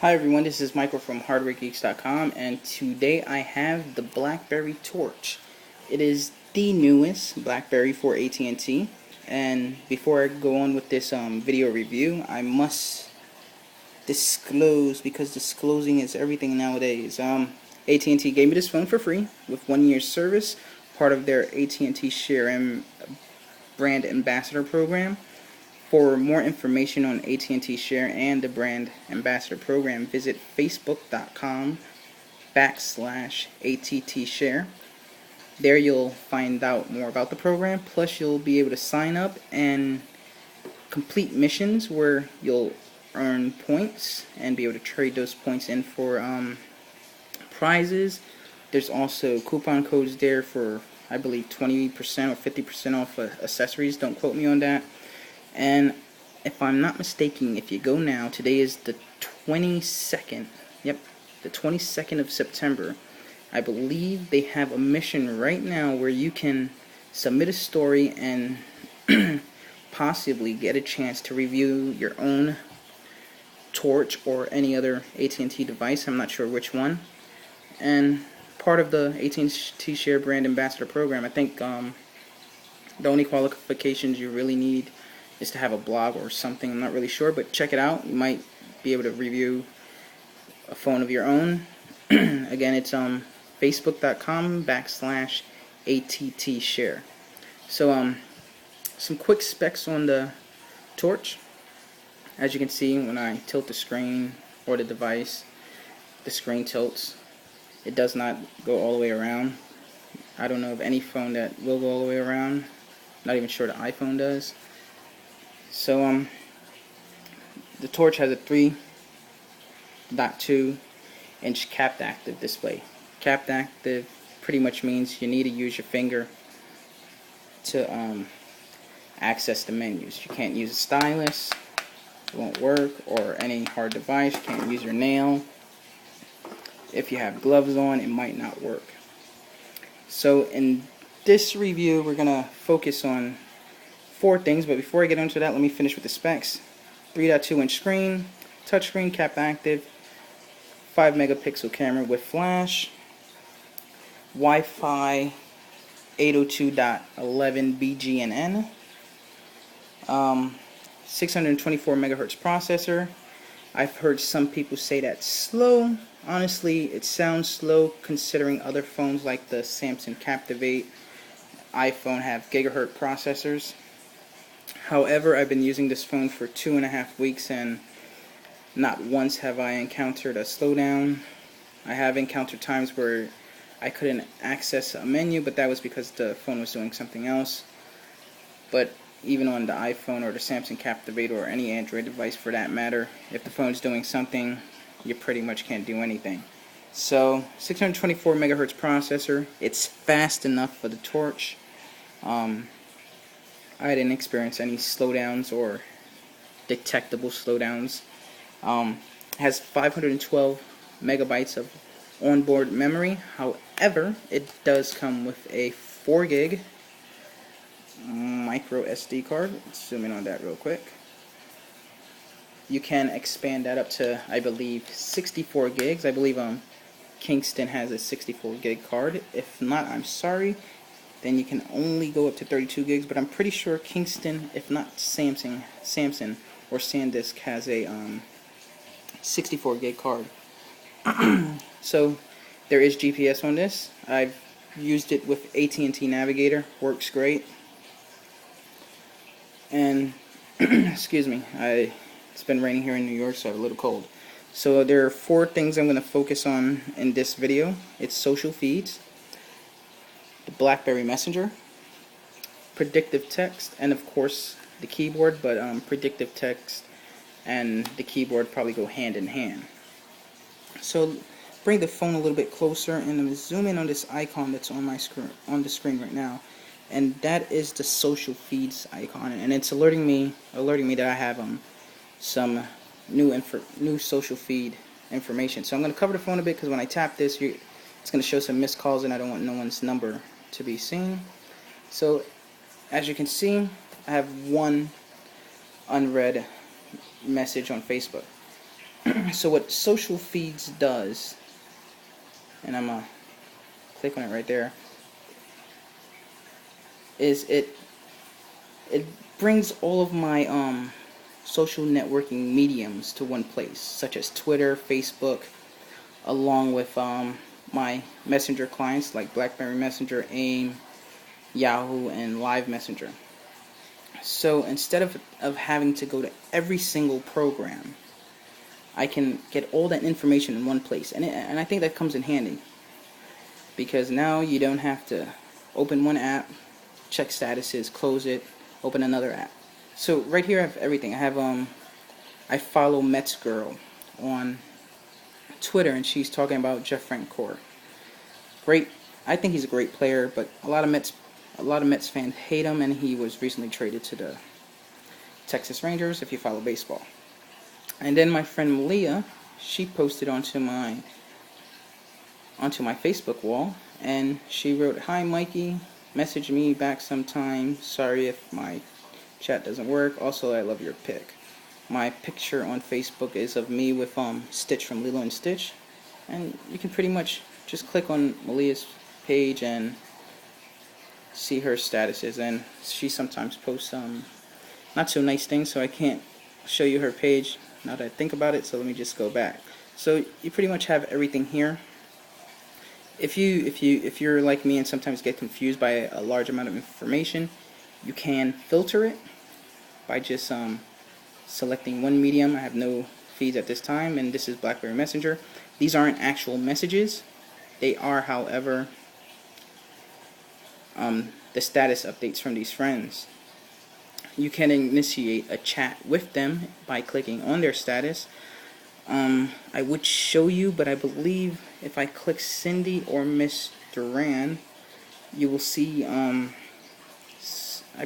Hi everyone, this is Michael from HardwareGeeks.com, and today I have the Blackberry Torch. It is the newest Blackberry for AT&T, and before I go on with this video review, I must disclose, because disclosing is everything nowadays. AT&T gave me this phone for free with 1 year service, part of their AT&T Share M brand ambassador program. For more information on AT&T Share and the brand ambassador program, visit facebook.com/ATT Share. There you'll find out more about the program, plus you'll be able to sign up and complete missions where you'll earn points and be able to trade those points in for prizes. There's also coupon codes there for, I believe, 20% or 50% off accessories. Don't quote me on that. And if I'm not mistaken, if you go now, today is the 22nd. Yep, the 22nd of September. I believe they have a mission right now where you can submit a story and possibly get a chance to review your own Torch or any other AT&T device. I'm not sure which one. And part of the AT&T Share Brand Ambassador Program, I think the only qualifications you really need is to have a blog or something. I'm not really sure, but check it out. You might be able to review a phone of your own. Again, it's facebook.com/ATT Share. So some quick specs on the Torch. As you can see, when I tilt the screen or the device, the screen tilts. It does not go all the way around. I don't know of any phone that will go all the way around. Not even sure the iPhone does. So the Torch has a 3.2 inch capped active display. Capped active pretty much means you need to use your finger to access the menus. You can't use a stylus, it won't work, or any hard device. You can't use your nail. If you have gloves on, it might not work. So in this review, we're going to focus on 4 things, but before I get into that, let me finish with the specs. 3.2 inch screen, touchscreen, capped active, 5 megapixel camera with flash, Wi-Fi 802.11 BGNN, 624 megahertz processor. I've heard some people say that's slow. Honestly, it sounds slow considering other phones like the Samsung Captivate, iPhone have gigahertz processors. However, I've been using this phone for 2.5 weeks and not once have I encountered a slowdown. I have encountered times where I couldn't access a menu, but that was because the phone was doing something else. But even on the iPhone or the Samsung Captivate or any Android device for that matter, if the phone's doing something, you pretty much can't do anything. So 624 megahertz processor, it's fast enough for the Torch. I didn't experience any slowdowns or detectable slowdowns. Has 512 megabytes of onboard memory. However, it does come with a 4 gig micro SD card. Let's zoom in on that real quick. You can expand that up to, I believe, 64 gigs. I believe Kingston has a 64 gig card. If not, I'm sorry. Then you can only go up to 32 gigs, but I'm pretty sure Kingston, if not Samsung or SanDisk, has a 64 gig card. So there is GPS on this. I've used it with AT&T Navigator, works great. And excuse me, it's been raining here in New York, so I have a little cold. So there are 4 things I'm going to focus on in this video. It's social feeds, the Blackberry Messenger, predictive text, and of course the keyboard, but predictive text and the keyboard probably go hand in hand. So bring the phone a little bit closer and I'm going to zoom in on this icon that's on my screen, on the screen right now, and that is the social feeds icon, and it's alerting me that I have some new social feed information. So I'm going to cover the phone a bit because when I tap this, it's going to show some missed calls and I don't want no one's number to be seen. So as you can see, I have one unread message on Facebook. So what social feeds does, and I'm gonna click on it right there, is it brings all of my social networking mediums to one place, such as Twitter, Facebook, along with my messenger clients like Blackberry Messenger, AIM, Yahoo, and Live Messenger. So instead of having to go to every single program, I can get all that information in one place, and I think that comes in handy, because now you don't have to open one app, check statuses, close it, open another app. So right here I have everything. I follow Mets Girl on Twitter, and she's talking about Jeff Francoeur. Great, I think he's a great player, but a lot of Mets fans hate him, and he was recently traded to the Texas Rangers, if you follow baseball. And then my friend Malia, she posted onto my Facebook wall, and she wrote, "Hi Mikey, message me back sometime. Sorry if my chat doesn't work. Also, I love your pic." My picture on Facebook is of me with Stitch from Lilo and Stitch, and you can pretty much just click on Malia's page and see her statuses. And she sometimes posts not so nice things, so I can't show you her page now that I think about it. So let me just go back. So you pretty much have everything here. If you're like me and sometimes get confused by a large amount of information, you can filter it by just selecting one medium. I have no feeds at this time, and this is Blackberry Messenger. These aren't actual messages. They are, however, the status updates from these friends. You can initiate a chat with them by clicking on their status. I would show you, but I believe if I click Cindy or Miss Duran, you will see, I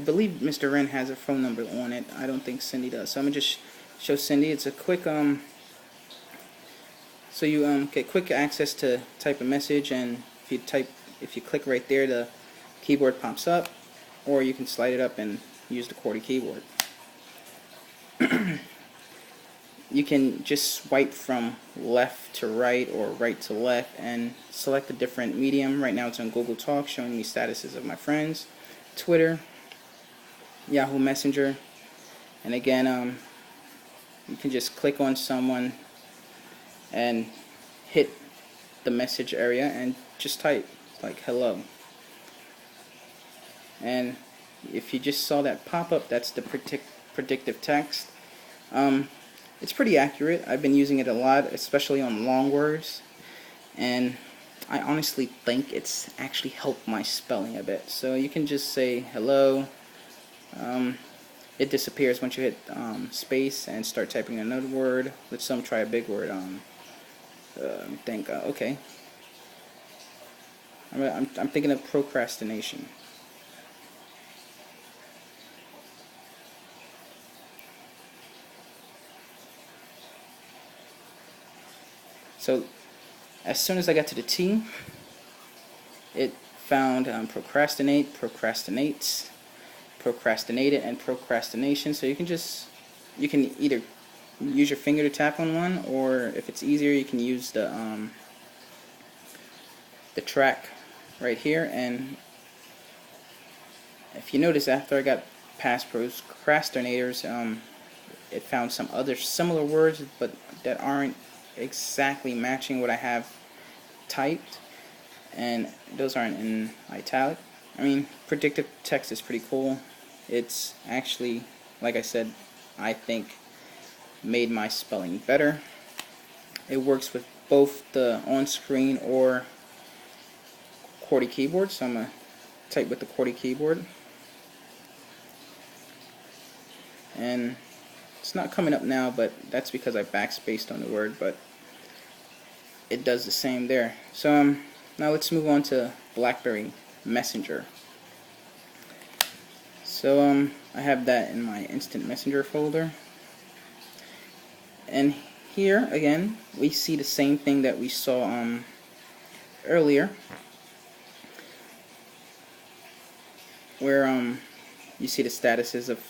believe Miss Duran has a phone number on it. I don't think Cindy does. So I'm going to just show Cindy. It's a quick, so you get quick access to type a message, and if you click right there, the keyboard pops up, or you can slide it up and use the QWERTY keyboard. You can just swipe from left to right or right to left and select a different medium. Right now it's on Google Talk, showing me statuses of my friends, Twitter, Yahoo Messenger, and again, you can just click on someone and hit the message area and just type like hello. And if you just saw that pop up, that's the predictive text. It's pretty accurate. I've been using it a lot, especially on long words, and I honestly think it's actually helped my spelling a bit. So you can just say hello. It disappears once you hit space and start typing another word. Let's try a big word. Okay. I'm thinking of procrastination. So as soon as I got to the T, it found procrastinate, procrastinates, procrastinated, and procrastination. So you can either use your finger to tap on one, or if it's easier, you can use the track right here. And if you notice, after I got past procrastinators, it found some other similar words, but that aren't exactly matching what I have typed, and those aren't in italic. I mean, predictive text is pretty cool. It's actually, like I said, I think made my spelling better. It works with both the on-screen or QWERTY keyboard, so I'm going to type with the QWERTY keyboard. And it's not coming up now, but that's because I backspaced on the word, but it does the same there. So now let's move on to Blackberry Messenger. So I have that in my Instant Messenger folder. And here again we see the same thing that we saw earlier, where you see the statuses of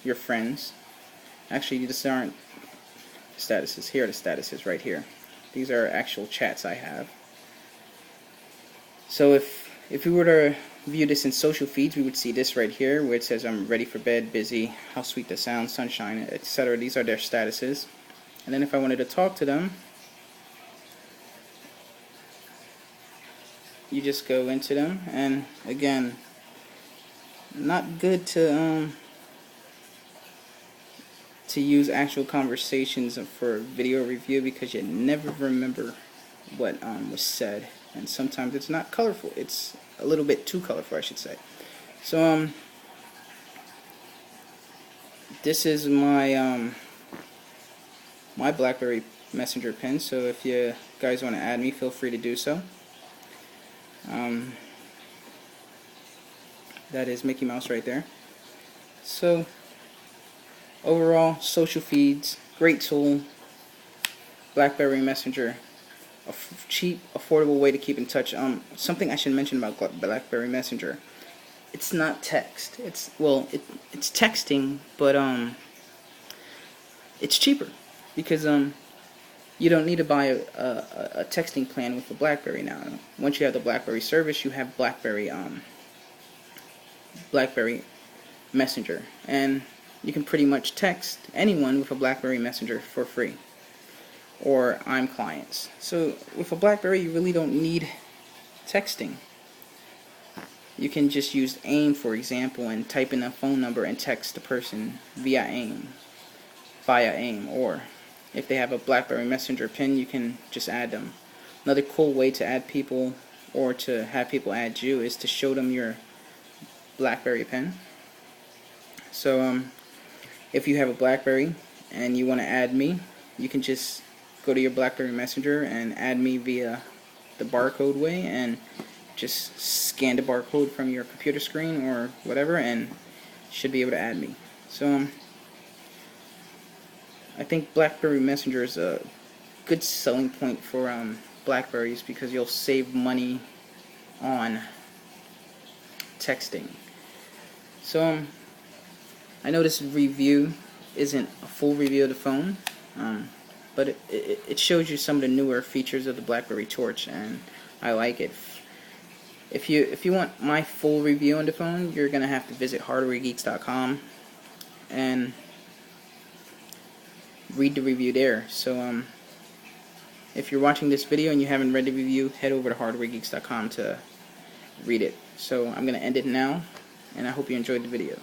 your friends. Actually, these aren't statuses. Here are the statuses right here. These are actual chats I have. So if we were to view this in social feeds, we would see this right here where it says I'm ready for bed, busy, how sweet the sound, sunshine, etc. These are their statuses. And then if I wanted to talk to them, you just go into them, and again, not good to use actual conversations for video review because you never remember what was said, and sometimes it's not colorful. It's a little bit too colorful, I should say. So this is my my BlackBerry Messenger pin. So if you guys want to add me, feel free to do so. That is Mickey Mouse right there. So overall, social feeds, great tool. BlackBerry Messenger, a cheap, affordable way to keep in touch. Something I should mention about BlackBerry Messenger: it's not text. It's texting, but it's cheaper because you don't need to buy a texting plan with the BlackBerry now. Once you have the BlackBerry service, you have BlackBerry Messenger, and you can pretty much text anyone with a BlackBerry Messenger for free, or I'm clients. So with a BlackBerry, you really don't need texting. You can just use AIM, for example, and type in a phone number and text the person via AIM, or if they have a BlackBerry Messenger pin, you can just add them. Another cool way to add people or to have people add you is to show them your BlackBerry pin. So if you have a BlackBerry and you want to add me, you can just go to your BlackBerry Messenger and add me via the barcode way, and just scan the barcode from your computer screen or whatever, and should be able to add me. So I think BlackBerry Messenger is a good selling point for Blackberries because you'll save money on texting. So I know this review isn't a full review of the phone, but it shows you some of the newer features of the BlackBerry Torch, and I like it. If you want my full review on the phone, you're gonna have to visit hardwaregeeks.com and read the review there. So if you're watching this video and you haven't read the review, head over to hardwaregeeks.com to read it. So I'm gonna end it now, and I hope you enjoyed the video.